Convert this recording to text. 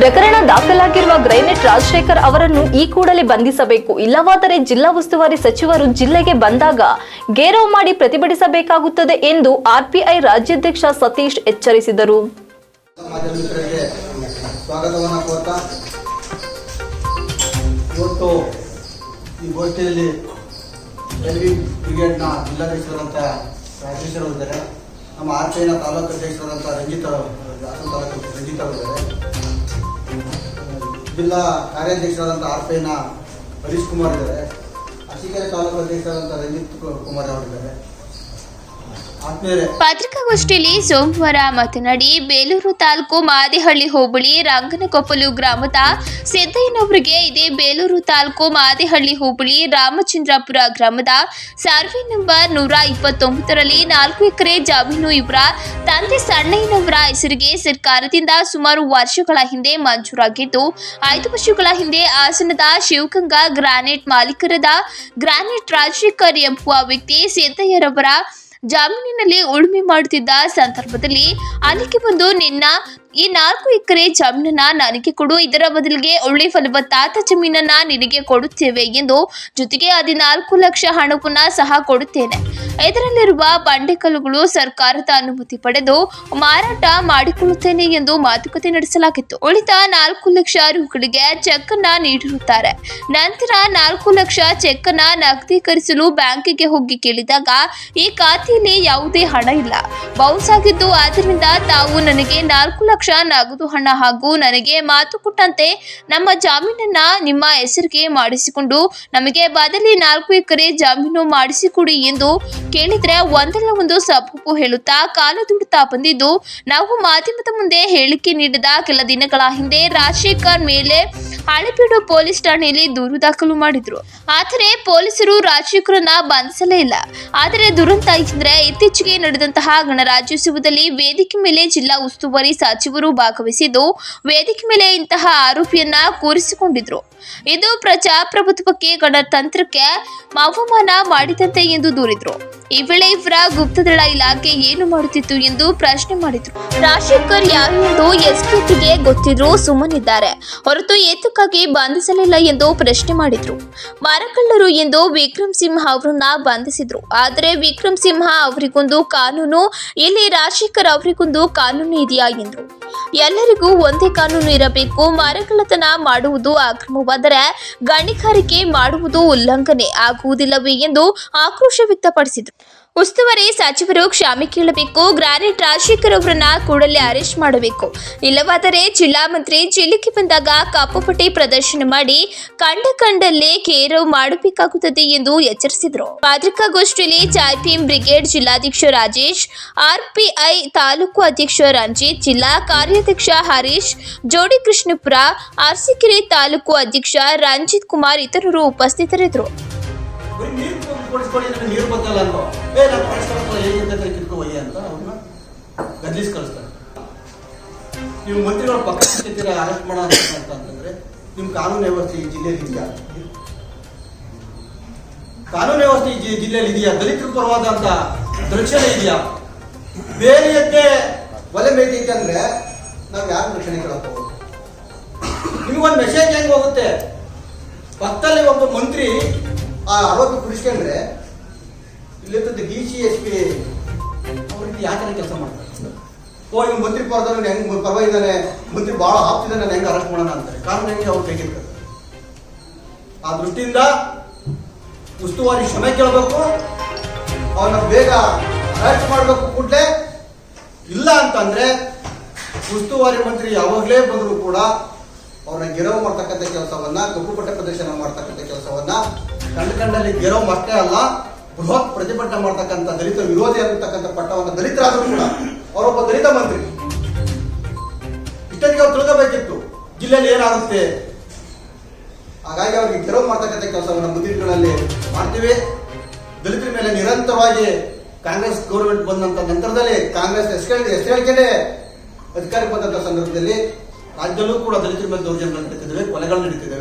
ಪ್ರಕರಣ ದಾಖಲಾಗಿರುವ ಗ್ರೈನೆಟ್ ರಾಜಶೇಖರ್ ಅವರನ್ನು ಈ ಕೂಡಲೇ ಬಂಧಿಸಬೇಕು, ಇಲ್ಲವಾದರೆ ಜಿಲ್ಲಾ ಉಸ್ತುವಾರಿ ಸಚಿವರು ಜಿಲ್ಲೆಗೆ ಬಂದಾಗ ಗೇರವು ಮಾಡಿ ಪ್ರತಿಭಟಿಸಬೇಕಾಗುತ್ತದೆ ಎಂದು ಆರ್ಪಿಐ ರಾಜ್ಯಾಧ್ಯಕ್ಷ ಸತೀಶ್ ಎಚ್ಚರಿಸಿದರು. ಈ ಗೋಷ್ಠಿಯಲ್ಲಿ ಎಲ್ವಿ ಬ್ರಿಗೇಡ್ನ ಜಿಲ್ಲಾಧ್ಯಕ್ಷರಾದಂಥ ರಾಜೇಶ್ವರ ಇದ್ದಾರೆ, ನಮ್ಮ ಆರ್ಪಿಐನ ತಾಲೂಕು ಅಧ್ಯಕ್ಷರಾದಂಥ ರಂಜಿತ್ ಅವರಿದ್ದಾರೆ, ಜಿಲ್ಲಾ ಕಾರ್ಯಾಧ್ಯಕ್ಷರಾದಂಥ ಆರ್ಪಿಐನ ಹರೀಶ್ ಕುಮಾರ್ ಇದ್ದಾರೆ, ಅರಸೀಕೆರೆ ತಾಲೂಕು ಅಧ್ಯಕ್ಷರಾದಂಥ ರಂಜಿತ್ ಕುಮಾರ್ ಅವರಿದ್ದಾರೆ. ಪತ್ರಿಕಾಗೋಷ್ಠಿಯಲ್ಲಿ ಸೋಮವಾರ ಮಾತನಾಡಿ, ಬೇಲೂರು ತಾಲೂಕು ಮಾದಿಹಳ್ಳಿ ಹೋಬಳಿ ರಂಗನಕೊಪ್ಪಲು ಗ್ರಾಮದ ಸಿದ್ದಯ್ಯನವರಿಗೆ ಇದೇ ಬೇಲೂರು ತಾಲೂಕು ಮಾದಿಹಳ್ಳಿ ಹೋಬಳಿ ರಾಮಚಂದ್ರಾಪುರ ಗ್ರಾಮದ ಸರ್ವೆ ನಂಬರ್ 129ರಲ್ಲಿ 4 ಎಕರೆ ಜಮೀನು ಇವರ ತಂದೆ ಸಣ್ಣಯ್ಯನವರ ಹೆಸರಿಗೆ ಸರ್ಕಾರದಿಂದ ಸುಮಾರು ವರ್ಷಗಳ ಹಿಂದೆ ಮಂಜೂರಾಗಿದ್ದು, 5 ವರ್ಷಗಳ ಹಿಂದೆ ಹಾಸನದ ಶಿವಗಂಗಾ ಗ್ರಾನೈಟ್ ಮಾಲೀಕರಾದ ಗ್ರಾನೈಟ್ ರಾಜಶೇಖರ್ ಎಂಬುವ ವ್ಯಕ್ತಿ ಸಿದ್ದಯ್ಯರವರ ಜಮೀನಿನಲ್ಲಿ ಉಳುಮೆ ಮಾಡುತ್ತಿದ್ದ ಸಂದರ್ಭದಲ್ಲಿ ಅಲ್ಲಿಗೆ ಬಂದು ನಿನ್ನ ಈ 4 ಎಕರೆ ಜಮೀನನ್ನ ನನಗೆ ಕೊಡು, ಇದರ ಬದಲಿಗೆ ಒಳ್ಳೆ ಫಲವತ್ತಾದ ಜಮೀನನ್ನ ನಿನಗೆ ಕೊಡುತ್ತೇವೆ ಎಂದು, ಜೊತೆಗೆ 14 ಲಕ್ಷ ಹಣವನ್ನ ಸಹ ಕೊಡುತ್ತೇನೆ, ಇದರಲ್ಲಿರುವ ಬಂಡೆಕಲ್ಲುಗಳು ಸರ್ಕಾರದ ಅನುಮತಿ ಪಡೆದು ಮಾರಾಟ ಮಾಡಿಕೊಳ್ಳುತ್ತೇನೆ ಎಂದು ಮಾತುಕತೆ ನಡೆಸಲಾಗಿತ್ತು. ಉಳಿದ 4 ಲಕ್ಷ ರುಗಳಿಗೆ ಚೆಕ್ ಅನ್ನ ನೀಡಿರುತ್ತಾರೆ. ನಂತರ 4 ಲಕ್ಷ ಚೆಕ್ ಅನ್ನ ನಗದೀಕರಿಸಲು ಬ್ಯಾಂಕಿಗೆ ಹೋಗಿ ಕೇಳಿದಾಗ ಈ ಖಾತೆಯಲ್ಲಿ ಯಾವುದೇ ಹಣ ಇಲ್ಲ, ಬೌನ್ಸ್ ಆಗಿದ್ದು, ಆದ್ದರಿಂದ ತಾವು ನನಗೆ 4 ಲಕ್ಷ ನಗದು ಹಣ ಹಾಗೂ ನನಗೆ ಮಾತು ಕೊಟ್ಟಂತೆ ನಮ್ಮ ಜಮೀನನ್ನ ನಿಮ್ಮ ಹೆಸರಿಗೆ ಮಾಡಿಸಿಕೊಂಡು ನಮಗೆ ಬದಲಿ 4 ಎಕರೆ ಜಮೀನು ಮಾಡಿಸಿಕೊಡಿ ಎಂದು ಕೇಳಿದ್ರೆ ಒಂದಲ್ಲ ಒಂದು ಸಬೂಬು ಹೇಳುತ್ತಾ ಕಾಲು ದುಡುತ್ತಾ ಬಂದಿದ್ದು, ನಾವು ಮಾಧ್ಯಮದ ಮುಂದೆ ಹೇಳಿಕೆ ನೀಡಿದ ಕೆಲ ದಿನಗಳ ಹಿಂದೆ ರಾಜಶೇಖರ್ ಮೇಲೆ ಹಳೆಬೀಡು ಪೊಲೀಸ್ ಠಾಣೆಯಲ್ಲಿ ದೂರು ದಾಖಲು ಮಾಡಿದ್ರು. ಆದರೆ ಪೊಲೀಸರು ರಾಜಶೇಖರನ್ನ ಬಂಧಿಸಲೇ ಇಲ್ಲ. ಆದರೆ ದುರಂತ ಎಂದರೆ ಇತ್ತೀಚೆಗೆ ನಡೆದಂತಹ ಗಣರಾಜ್ಯೋತ್ಸವದಲ್ಲಿ ವೇದಿಕೆ ಮೇಲೆ ಜಿಲ್ಲಾ ಉಸ್ತುವಾರಿ ಸಚಿವರು ಭಾಗವಹಿಸಿದ್ದು, ವೇದಿಕೆ ಮೇಲೆ ಇಂತಹ ಆರೋಪಿಯನ್ನ ಕೂರಿಸಿಕೊಂಡಿದ್ರು. ಇದು ಪ್ರಜಾಪ್ರಭುತ್ವಕ್ಕೆ ಗಣತಂತ್ರಕ್ಕೆ ಅವಮಾನ ಮಾಡಿದಂತೆ ಎಂದು ದೂರಿದ್ರು. ಈ ವೇಳೆ ಇವರ ಗುಪ್ತದಳ ಇಲಾಖೆ ಏನು ಮಾಡುತ್ತಿತ್ತು ಎಂದು ಪ್ರಶ್ನೆ ಮಾಡಿದ್ರು. ರಾಜಶೇಖರ್ ಯಾರು ಎಂದು ಎಸ್ಪಿಗೆ ಗೊತ್ತಿದ್ರು ಸುಮ್ಮನಿದ್ದಾರೆ ಹೊರತು ಏತಕ್ಕಾಗಿ ಬಂಧಿಸಲಿಲ್ಲ ಎಂದು ಪ್ರಶ್ನೆ ಮಾಡಿದ್ರು. ಮರಕಳ್ಳರು ಎಂದು ವಿಕ್ರಮ್ ಸಿಂಹ ಅವರನ್ನ ಬಂಧಿಸಿದ್ರು. ಆದರೆ ವಿಕ್ರಮ್ ಸಿಂಹ ಅವರಿಗೊಂದು ಕಾನೂನು, ಇಲ್ಲಿ ರಾಜಶೇಖರ್ ಅವರಿಗೊಂದು ಕಾನೂನು ಇದೆಯಾ ಎಂದ್ರು. ಎಲ್ಲರಿಗೂ ಒಂದೇ ಕಾನೂನು ಇರಬೇಕು. ಮರಕಳ್ಳತನ ಮಾಡುವುದು ಅಕ್ರಮವಾದರೆ ಗಣಿಗಾರಿಕೆ ಮಾಡುವುದು ಉಲ್ಲಂಘನೆ ಆಗುವುದಿಲ್ಲವೇ ಎಂದು ಆಕ್ರೋಶ ವ್ಯಕ್ತಪಡಿಸಿದರು. ಉಸ್ತುವಾರಿ ಸಚಿವರು ಕ್ಷಮೆ ಕೇಳಬೇಕು. ಗ್ರಾನೈಟ್ ರಾಜಶೇಖರ್ ಅವರನ್ನ ಕೂಡಲೇ ಅರೆಸ್ಟ್ ಮಾಡಬೇಕು, ಇಲ್ಲವಾದರೆ ಜಿಲ್ಲಾ ಮಂತ್ರಿ ಜಿಲ್ಲೆಗೆ ಬಂದಾಗ ಕಪ್ಪುಪಟ್ಟಿ ಪ್ರದರ್ಶನ ಮಾಡಿ ಕಂಡಲ್ಲೇ ಕೇರವು ಮಾಡಬೇಕಾಗುತ್ತದೆ ಎಂದು ಎಚ್ಚರಿಸಿದರು. ಪತ್ರಿಕಾಗೋಷ್ಠಿಯಲ್ಲಿ ಚಾಯ್ಪೀಮ್ ಬ್ರಿಗೇಡ್ ಜಿಲ್ಲಾಧ್ಯಕ್ಷ ರಾಜೇಶ್, ಆರ್ಪಿಐ ತಾಲೂಕು ಅಧ್ಯಕ್ಷ ರಂಜಿತ್, ಜಿಲ್ಲಾ ಕಾರ್ಯಾಧ್ಯಕ್ಷ ಹರೀಶ್, ಜೋಡಿ ಕೃಷ್ಣಪುರ, ಅರಸೀಕೆರೆ ತಾಲೂಕು ಅಧ್ಯಕ್ಷ ರಂಜಿತ್ ಕುಮಾರ್ ಇತರರು ಉಪಸ್ಥಿತರಿದ್ದರು. ನೀರು ಬರ್ತಲ್ಲ ಅನ್ನೋ ನಾವು ಪರಿಷ್ಕಾರ ಹೇಗೆ ಕಿತ್ಕೋಯ್ಯ ಅಂತ ಅವ್ರನ್ನ ಗದ್ಲಿಸಿ ಕಳಿಸ್ತಾರೆ. ನೀವು ಮಂತ್ರಿಗಳ ಪಕ್ಕ ಅರೆಸ್ಟ್ ಮಾಡೋ ಅಂತಂದ್ರೆ ನಿಮ್ ಕಾನೂನು ವ್ಯವಸ್ಥೆ ಈ ಜಿಲ್ಲೆಯಲ್ಲಿ ಇದೆಯಾ? ಕಾನೂನು ವ್ಯವಸ್ಥೆ ಈ ಜಿಲ್ಲೆಯಲ್ಲಿ ಇದೆಯಾ? ದಲಿತರ ಪರವಾದಂತ ರಕ್ಷಣೆ ಇದೆಯಾ? ಬೇರೆಯದ್ದೇ ಒಲೆ ಮೇಯ್ತೈತೆ ಅಂದ್ರೆ ನಾವ್ ಯಾರು ರಕ್ಷಣೆ ಕೇಳಕ್ ಹೋಗೋದು? ನಿಮ್ಗೊಂದು ಮೆಸೇಜ್ ಹೆಂಗ್ ಹೋಗುತ್ತೆ? ಪಕ್ಕದಲ್ಲಿ ಒಬ್ಬ ಮಂತ್ರಿ ಆ ಆರೋಪಿ ಕುಡಿಸ್ಕೊಂಡ್ರೆ ಇಲ್ಲಿರ್ತದೆ DCSP ಅವ್ರಿಗೆ ಯಾಕೆ ಕೆಲಸ ಮಾಡ್ತಾರೆ? ಇವ್ ಮಂತ್ರಿ ಪರದವ್ರು ಹೆಂಗ್ ಪರವಾಗಿದ್ದಾನೆ, ಮಂತ್ರಿ ಬಹಳ ಆಪ್ತಿದ್ದಾನೆ, ಹೆಂಗ್ ಅರೆಸ್ಟ್ ಮಾಡೋಣ ಅಂತಾರೆ. ಕಾನೂನು ಹೆಂಗೆ ಅವ್ರು ಕೈಗಿರ್ತಾರೆ. ಆ ದೃಷ್ಟಿಯಿಂದ ಉಸ್ತುವಾರಿ ಕ್ಷಮೆ ಕೇಳಬೇಕು, ಅವನ್ನ ಬೇಗ ಅರೆಸ್ಟ್ ಮಾಡಬೇಕು ಕೂಡಲೇ. ಇಲ್ಲ ಅಂತಂದ್ರೆ ಉಸ್ತುವಾರಿ ಮಂತ್ರಿ ಯಾವಾಗಲೇ ಬಂದರೂ ಕೂಡ ಅವ್ರನ್ನ ಗೆರವು ಮಾಡ್ತಕ್ಕಂಥ ಕೆಲಸವನ್ನ, ಕಪ್ಪುಪಟ್ಟೆ ಪ್ರದರ್ಶನ ಮಾಡ್ತಕ್ಕಂಥ ಕೆಲಸವನ್ನ ಕಂಡಲ್ಲಿ ಗೆರವು ಅಷ್ಟೇ ಅಲ್ಲ, ಬೃಹತ್ ಪ್ರತಿಭಟನೆ ಮಾಡ್ತಕ್ಕಂಥ ದಲಿತ ವಿರೋಧಿ ಆಗಿರ್ತಕ್ಕಂಥ ಪಟ್ಟವನ್ನು ದಲಿತರಾದರೂ ಕೂಡ ಅವರೊಬ್ಬ ದಲಿತ ಮಂತ್ರಿ ಇಷ್ಟೊತ್ತಿಗೆ ಅವ್ರು ತಿಳ್ಕೋಬೇಕಿತ್ತು ಜಿಲ್ಲೆಯಲ್ಲಿ ಏನಾಗುತ್ತೆ. ಹಾಗಾಗಿ ಅವ್ರಿಗೆ ಗೆರವು ಮಾಡ್ತಕ್ಕಂಥ ಕೆಲಸವನ್ನು ಮುಂದಿನ ದಿನಗಳಲ್ಲಿ ಮಾಡ್ತೀವಿ. ದಲಿತರ ಮೇಲೆ ನಿರಂತರವಾಗಿ ಕಾಂಗ್ರೆಸ್ ಗೌರ್ಮೆಂಟ್ ಬಂದಂತ ನಂತರದಲ್ಲಿ ಕಾಂಗ್ರೆಸ್ ಹೆಸರಿಕೆನೆ ಅಧಿಕಾರಕ್ಕೆ ಬಂದಂತ ಸಂದರ್ಭದಲ್ಲಿ ರಾಜ್ಯದಲ್ಲೂ ಕೂಡ ದಲಿತರ ಮೇಲೆ ದೌರ್ಜನ್ಯ ನಡೀತಿದ್ದೇವೆ, ಕೊಲೆಗಳು ನಡೀತಿದ್ದೇವೆ.